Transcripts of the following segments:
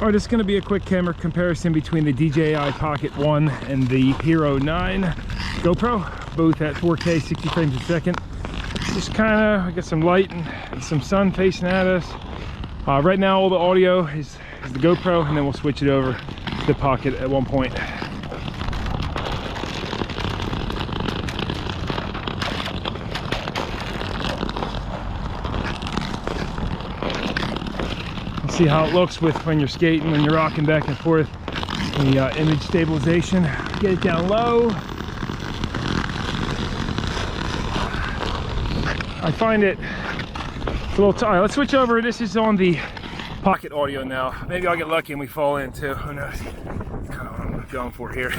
All right, this is going to be a quick camera comparison between the DJI Pocket 1 and the Hero9 GoPro, both at 4K 60 frames a second. Just kind of get some light and some sun facing at us. Right now all the audio is the GoPro, and then we'll switch it over to the Pocket at one point. See how it looks with when you're skating, when you're rocking back and forth. The image stabilization, get it down low. I find it a little tight. Let's switch over. This is on the Pocket audio now. Maybe I'll get lucky and we fall in too. Who knows? That's kind of what I'm going for here.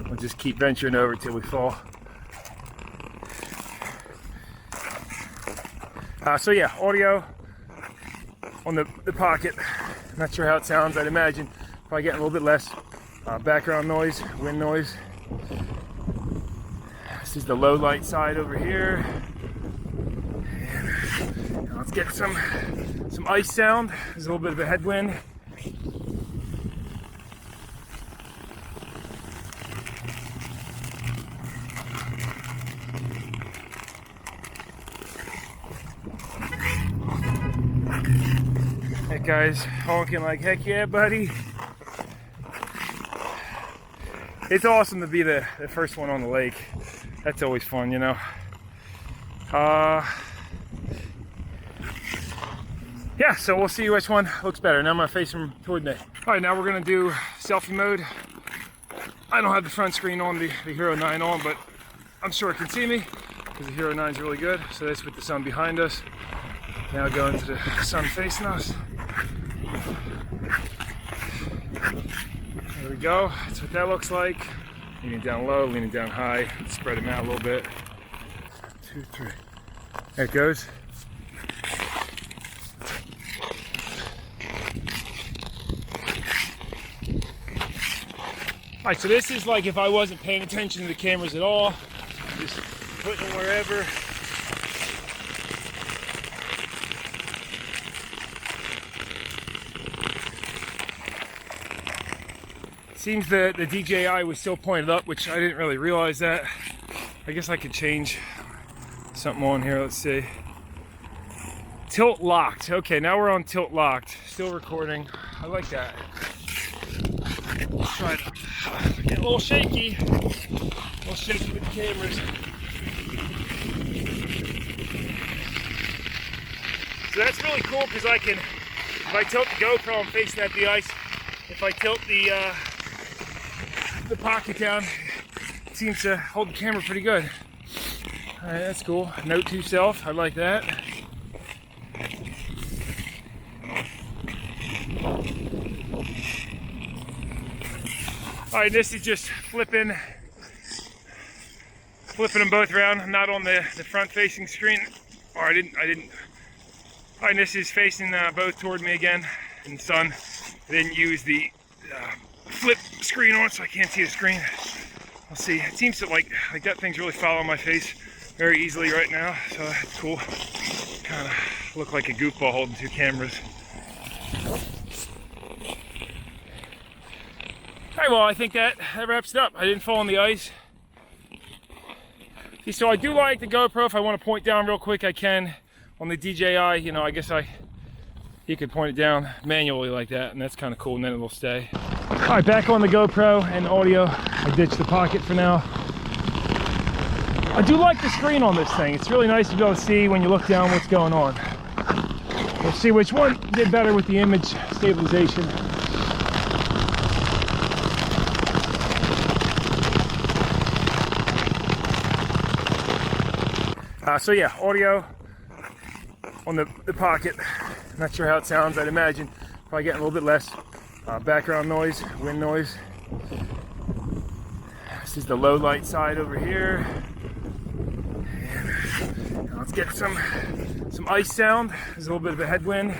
We'll just keep venturing over till we fall. So yeah, audio on the Pocket. Not sure how it sounds. I'd imagine probably getting a little bit less background noise, wind noise. This is the low light side over here. And let's get some ice sound. There's a little bit of a headwind. That guy's honking like, heck yeah, buddy. It's awesome to be the first one on the lake. That's always fun, you know. Yeah, so we'll see which one looks better. Now I'm gonna face him toward me. All right, now we're gonna do selfie mode. I don't have the front screen on, the Hero9 on, but I'm sure it can see me because the Hero9 is really good. So that's with the sun behind us. Now going to the sun facing us. There we go. That's what that looks like. Leaning down low, leaning down high. Spread them out a little bit. 2, 3. There it goes. All right, so this is like if I wasn't paying attention to the cameras at all. Just putting them wherever. Seems the DJI was still pointed up, which I didn't really realize that. I guess I could change something on here. Let's see. Tilt locked. Okay, now we're on tilt locked. Still recording. I like that. Let's try it. Get a little shaky. A little shaky with the cameras. So that's really cool because I can, if I tilt the GoPro, I'm facing at the ice. If I tilt the Pocket down, it seems to hold the camera pretty good. All right, that's cool. Note to self, I like that. All right, this is just flipping them both around. I'm not on the front-facing screen, or I didn't. All right, this is facing both toward me again in the sun. Then use the flip screen on so I can't see the screen. I'll see. It seems to like that thing's really following my face very easily right now, so that's cool. Kind of look like a goofball holding two cameras. All right, well, I think that wraps it up. I didn't fall on the ice. See, so I do like the GoPro. If I want to point down real quick, I can. On the DJI, you know, I guess you could point it down manually like that, and that's kind of cool, and then it'll stay. All right, back on the GoPro and audio. I ditched the Pocket for now. I do like the screen on this thing. It's really nice to be able to see when you look down what's going on. We'll see which one did better with the image stabilization. So yeah, audio on the Pocket. Not sure how it sounds. I'd imagine probably getting a little bit less background noise, wind noise. This is the low light side over here. And let's get some ice sound. There's a little bit of a headwind.